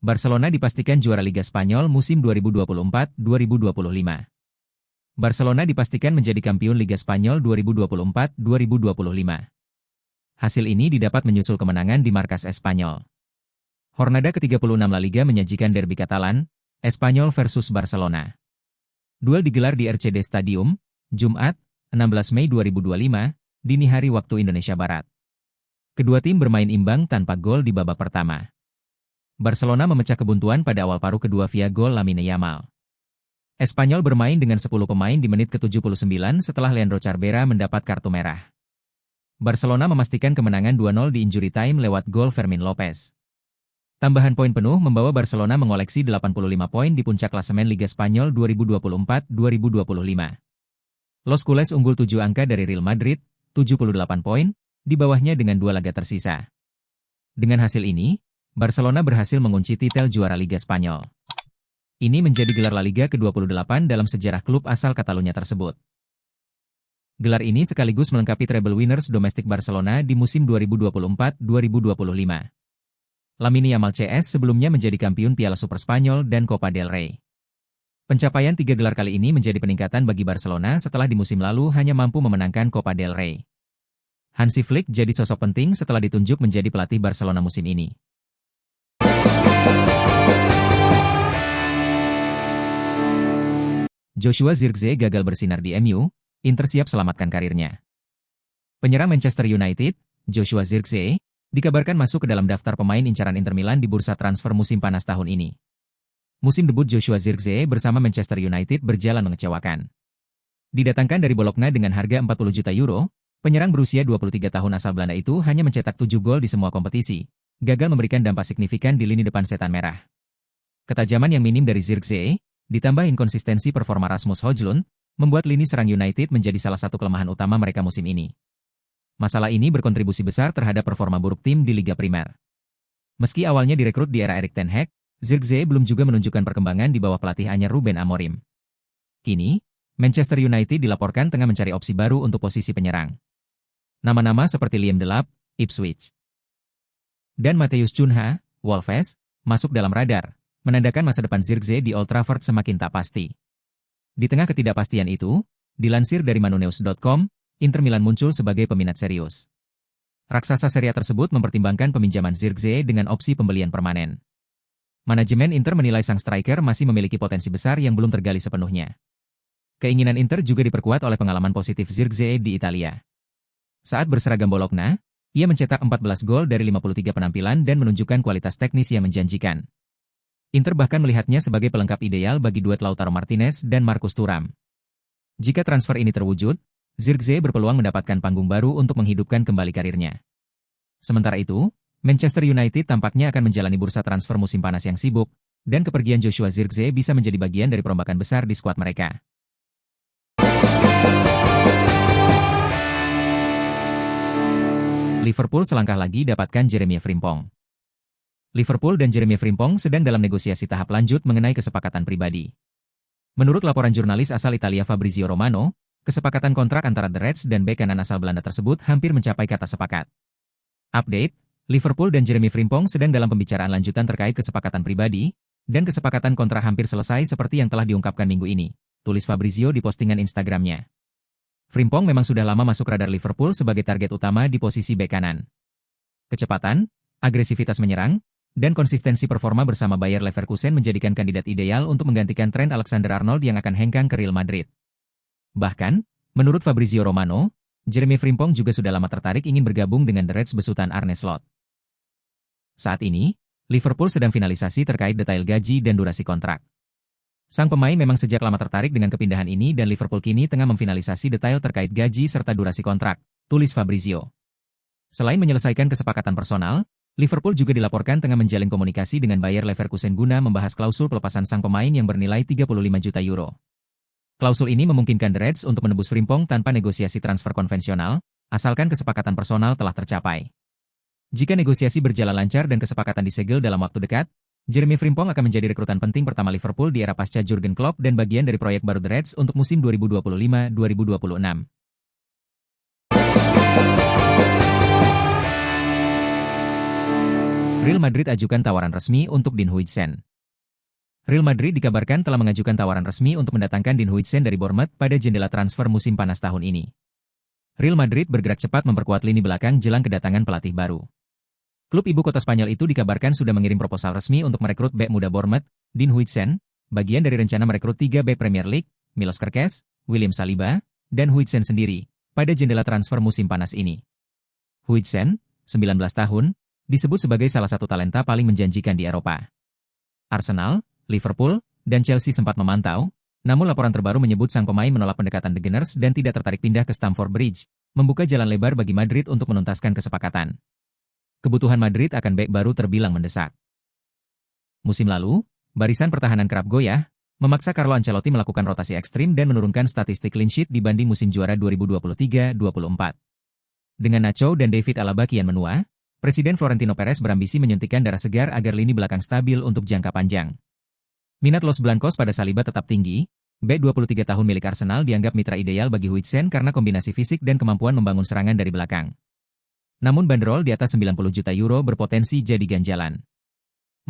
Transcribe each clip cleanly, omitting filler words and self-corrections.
Barcelona dipastikan juara Liga Spanyol musim 2024-2025. Barcelona dipastikan menjadi kampiun Liga Spanyol 2024-2025. Hasil ini didapat menyusul kemenangan di markas Espanyol. Jornada ke-36 La Liga menyajikan derby Katalan, Espanyol versus Barcelona. Duel digelar di RCD Stadium, Jumat, 16 Mei 2025, dini hari waktu Indonesia Barat. Kedua tim bermain imbang tanpa gol di babak pertama. Barcelona memecah kebuntuan pada awal paruh kedua via gol Lamine Yamal. Espanyol bermain dengan 10 pemain di menit ke-79 setelah Leandro Charbera mendapat kartu merah. Barcelona memastikan kemenangan 2-0 di injury time lewat gol Fermin Lopez. Tambahan poin penuh membawa Barcelona mengoleksi 85 poin di puncak klasemen Liga Spanyol 2024-2025. Los Culés unggul 7 angka dari Real Madrid, 78 poin, di bawahnya dengan 2 laga tersisa. Dengan hasil ini, Barcelona berhasil mengunci titel juara Liga Spanyol. Ini menjadi gelar La Liga ke-28 dalam sejarah klub asal Catalunya tersebut. Gelar ini sekaligus melengkapi treble winners domestik Barcelona di musim 2024-2025. Lamine Yamal CS sebelumnya menjadi kampiun Piala Super Spanyol dan Copa del Rey. Pencapaian 3 gelar kali ini menjadi peningkatan bagi Barcelona setelah di musim lalu hanya mampu memenangkan Copa del Rey. Hansi Flick jadi sosok penting setelah ditunjuk menjadi pelatih Barcelona musim ini. Joshua Zirkzee gagal bersinar di MU, Inter siap selamatkan karirnya. Penyerang Manchester United, Joshua Zirkzee, dikabarkan masuk ke dalam daftar pemain incaran Inter Milan di bursa transfer musim panas tahun ini. Musim debut Joshua Zirkzee bersama Manchester United berjalan mengecewakan. Didatangkan dari Bologna dengan harga 40 juta euro, penyerang berusia 23 tahun asal Belanda itu hanya mencetak 7 gol di semua kompetisi, gagal memberikan dampak signifikan di lini depan setan merah. Ketajaman yang minim dari Zirkzee, ditambah inkonsistensi performa Rasmus Højlund, membuat lini serang United menjadi salah satu kelemahan utama mereka musim ini. Masalah ini berkontribusi besar terhadap performa buruk tim di Liga Primer. Meski awalnya direkrut di era Erik ten Hag, Zirkzee belum juga menunjukkan perkembangan di bawah pelatih anyar Ruben Amorim. Kini, Manchester United dilaporkan tengah mencari opsi baru untuk posisi penyerang. Nama-nama seperti Liam Delap, Ipswich, dan Matheus Cunha, Wolves, masuk dalam radar, menandakan masa depan Zirkzee di Old Trafford semakin tak pasti. Di tengah ketidakpastian itu, dilansir dari manunews.com, Inter Milan muncul sebagai peminat serius. Raksasa Serie A tersebut mempertimbangkan peminjaman Zirkzee dengan opsi pembelian permanen. Manajemen Inter menilai sang striker masih memiliki potensi besar yang belum tergali sepenuhnya. Keinginan Inter juga diperkuat oleh pengalaman positif Zirkzee di Italia. Saat berseragam Bologna, ia mencetak 14 gol dari 53 penampilan dan menunjukkan kualitas teknis yang menjanjikan. Inter bahkan melihatnya sebagai pelengkap ideal bagi duet Lautaro Martinez dan Marcus Thuram. Jika transfer ini terwujud, Zirkzee berpeluang mendapatkan panggung baru untuk menghidupkan kembali karirnya. Sementara itu, Manchester United tampaknya akan menjalani bursa transfer musim panas yang sibuk, dan kepergian Joshua Zirkzee bisa menjadi bagian dari perombakan besar di skuad mereka. Liverpool selangkah lagi dapatkan Jeremy Frimpong. Liverpool dan Jeremy Frimpong sedang dalam negosiasi tahap lanjut mengenai kesepakatan pribadi. Menurut laporan jurnalis asal Italia Fabrizio Romano, kesepakatan kontrak antara The Reds dan bek kanan asal Belanda tersebut hampir mencapai kata sepakat. Update, Liverpool dan Jeremy Frimpong sedang dalam pembicaraan lanjutan terkait kesepakatan pribadi, dan kesepakatan kontrak hampir selesai seperti yang telah diungkapkan minggu ini, tulis Fabrizio di postingan Instagramnya. Frimpong memang sudah lama masuk radar Liverpool sebagai target utama di posisi bek kanan. Kecepatan, agresivitas menyerang, dan konsistensi performa bersama Bayer Leverkusen menjadikan kandidat ideal untuk menggantikan Trent Alexander-Arnold yang akan hengkang ke Real Madrid. Bahkan, menurut Fabrizio Romano, Jeremy Frimpong juga sudah lama tertarik ingin bergabung dengan The Reds besutan Arne Slot. Saat ini, Liverpool sedang finalisasi terkait detail gaji dan durasi kontrak. Sang pemain memang sejak lama tertarik dengan kepindahan ini dan Liverpool kini tengah memfinalisasi detail terkait gaji serta durasi kontrak, tulis Fabrizio. Selain menyelesaikan kesepakatan personal, Liverpool juga dilaporkan tengah menjalin komunikasi dengan Bayer Leverkusen guna membahas klausul pelepasan sang pemain yang bernilai 35 juta euro. Klausul ini memungkinkan The Reds untuk menebus Frimpong tanpa negosiasi transfer konvensional, asalkan kesepakatan personal telah tercapai. Jika negosiasi berjalan lancar dan kesepakatan disegel dalam waktu dekat, Jeremy Frimpong akan menjadi rekrutan penting pertama Liverpool di era pasca Jurgen Klopp dan bagian dari proyek baru The Reds untuk musim 2025-2026. Real Madrid ajukan tawaran resmi untuk Dean Huijsen. Real Madrid dikabarkan telah mengajukan tawaran resmi untuk mendatangkan Dean Huijsen dari Bournemouth pada jendela transfer musim panas tahun ini. Real Madrid bergerak cepat memperkuat lini belakang jelang kedatangan pelatih baru. Klub ibu kota Spanyol itu dikabarkan sudah mengirim proposal resmi untuk merekrut bek muda Bournemouth, Dean Huijsen, bagian dari rencana merekrut 3 bek Premier League, Milos Kerkez, William Saliba, dan Huijsen sendiri, pada jendela transfer musim panas ini. Huijsen, 19 tahun, disebut sebagai salah satu talenta paling menjanjikan di Eropa. Arsenal, Liverpool, dan Chelsea sempat memantau, namun laporan terbaru menyebut sang pemain menolak pendekatan The Gunners dan tidak tertarik pindah ke Stamford Bridge, membuka jalan lebar bagi Madrid untuk menuntaskan kesepakatan. Kebutuhan Madrid akan bek baru terbilang mendesak. Musim lalu, barisan pertahanan kerap goyah, memaksa Carlo Ancelotti melakukan rotasi ekstrim dan menurunkan statistik clean sheet dibanding musim juara 2023-24. Dengan Nacho dan David Alaba kian menua, Presiden Florentino Perez berambisi menyuntikkan darah segar agar lini belakang stabil untuk jangka panjang. Minat Los Blancos pada Saliba tetap tinggi, bek 23 tahun milik Arsenal dianggap mitra ideal bagi Huijsen karena kombinasi fisik dan kemampuan membangun serangan dari belakang. Namun bandrol di atas 90 juta euro berpotensi jadi ganjalan.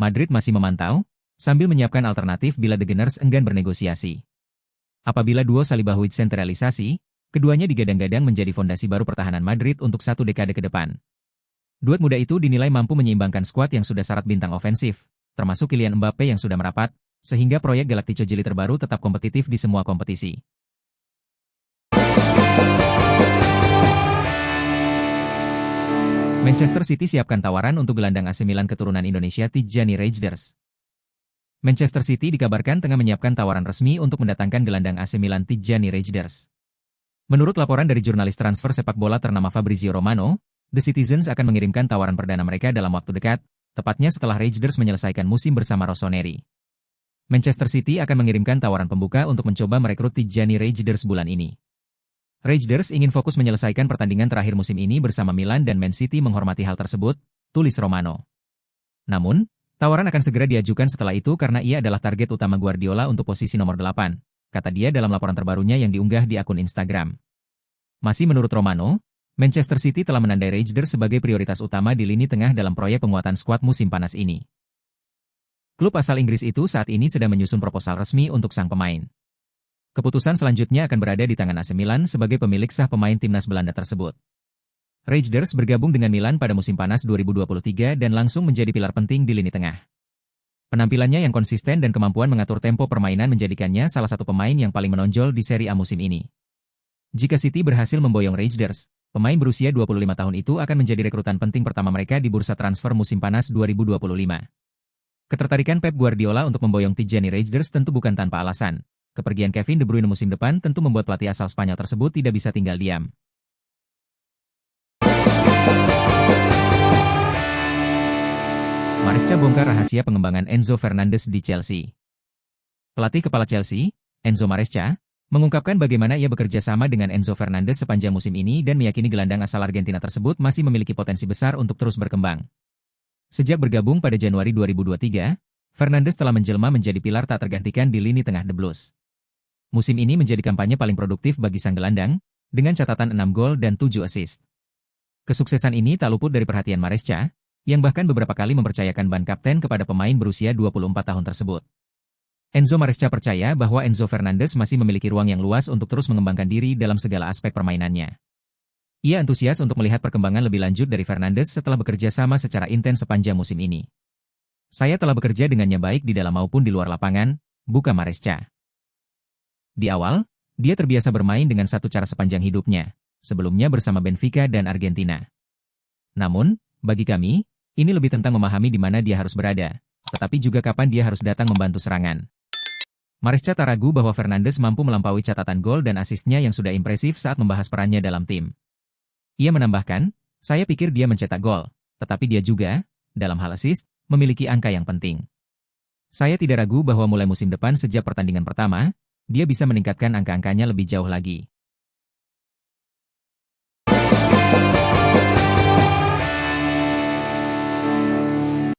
Madrid masih memantau, sambil menyiapkan alternatif bila The Gunners enggan bernegosiasi. Apabila duo Saliba Huijsen terrealisasi, keduanya digadang-gadang menjadi fondasi baru pertahanan Madrid untuk 1 dekade ke depan. Duet muda itu dinilai mampu menyeimbangkan skuad yang sudah syarat bintang ofensif, termasuk Kylian Mbappe yang sudah merapat, sehingga proyek Galactico jeli terbaru tetap kompetitif di semua kompetisi. Manchester City siapkan tawaran untuk gelandang AC Milan keturunan Indonesia Tijjani Reijnders. Manchester City dikabarkan tengah menyiapkan tawaran resmi untuk mendatangkan gelandang AC Milan Tijjani Reijnders. Menurut laporan dari jurnalis transfer sepak bola ternama Fabrizio Romano, The Citizens akan mengirimkan tawaran perdana mereka dalam waktu dekat, tepatnya setelah Reijnders menyelesaikan musim bersama Rossoneri. Manchester City akan mengirimkan tawaran pembuka untuk mencoba merekrut Tijjani Reijnders bulan ini. Reijnders ingin fokus menyelesaikan pertandingan terakhir musim ini bersama Milan dan Man City menghormati hal tersebut, tulis Romano. Namun, tawaran akan segera diajukan setelah itu karena ia adalah target utama Guardiola untuk posisi nomor 8, kata dia dalam laporan terbarunya yang diunggah di akun Instagram. Masih menurut Romano, Manchester City telah menandai Reijnders sebagai prioritas utama di lini tengah dalam proyek penguatan skuad musim panas ini. Klub asal Inggris itu saat ini sedang menyusun proposal resmi untuk sang pemain. Keputusan selanjutnya akan berada di tangan AC Milan sebagai pemilik sah pemain timnas Belanda tersebut. Reijnders bergabung dengan Milan pada musim panas 2023 dan langsung menjadi pilar penting di lini tengah. Penampilannya yang konsisten dan kemampuan mengatur tempo permainan menjadikannya salah satu pemain yang paling menonjol di Serie A musim ini. Jika City berhasil memboyong Reijnders, pemain berusia 25 tahun itu akan menjadi rekrutan penting pertama mereka di bursa transfer musim panas 2025. Ketertarikan Pep Guardiola untuk memboyong Tijjani Reijnders tentu bukan tanpa alasan. Kepergian Kevin De Bruyne musim depan tentu membuat pelatih asal Spanyol tersebut tidak bisa tinggal diam. Maresca bongkar rahasia pengembangan Enzo Fernandez di Chelsea. Pelatih kepala Chelsea, Enzo Maresca, mengungkapkan bagaimana ia bekerja sama dengan Enzo Fernandez sepanjang musim ini dan meyakini gelandang asal Argentina tersebut masih memiliki potensi besar untuk terus berkembang. Sejak bergabung pada Januari 2023, Fernandez telah menjelma menjadi pilar tak tergantikan di lini tengah The Blues. Musim ini menjadi kampanye paling produktif bagi sang gelandang, dengan catatan 6 gol dan 7 assist. Kesuksesan ini tak luput dari perhatian Maresca, yang bahkan beberapa kali mempercayakan ban kapten kepada pemain berusia 24 tahun tersebut. Enzo Maresca percaya bahwa Enzo Fernandez masih memiliki ruang yang luas untuk terus mengembangkan diri dalam segala aspek permainannya. Ia antusias untuk melihat perkembangan lebih lanjut dari Fernandez setelah bekerja sama secara intens sepanjang musim ini. Saya telah bekerja dengannya baik di dalam maupun di luar lapangan, buka Maresca. Di awal, dia terbiasa bermain dengan satu cara sepanjang hidupnya, sebelumnya bersama Benfica dan Argentina. Namun, bagi kami, ini lebih tentang memahami di mana dia harus berada, tetapi juga kapan dia harus datang membantu serangan. Maresca tak ragu bahwa Fernandez mampu melampaui catatan gol dan asisnya yang sudah impresif saat membahas perannya dalam tim. Ia menambahkan, saya pikir dia mencetak gol, tetapi dia juga, dalam hal assist, memiliki angka yang penting. Saya tidak ragu bahwa mulai musim depan sejak pertandingan pertama, dia bisa meningkatkan angka-angkanya lebih jauh lagi.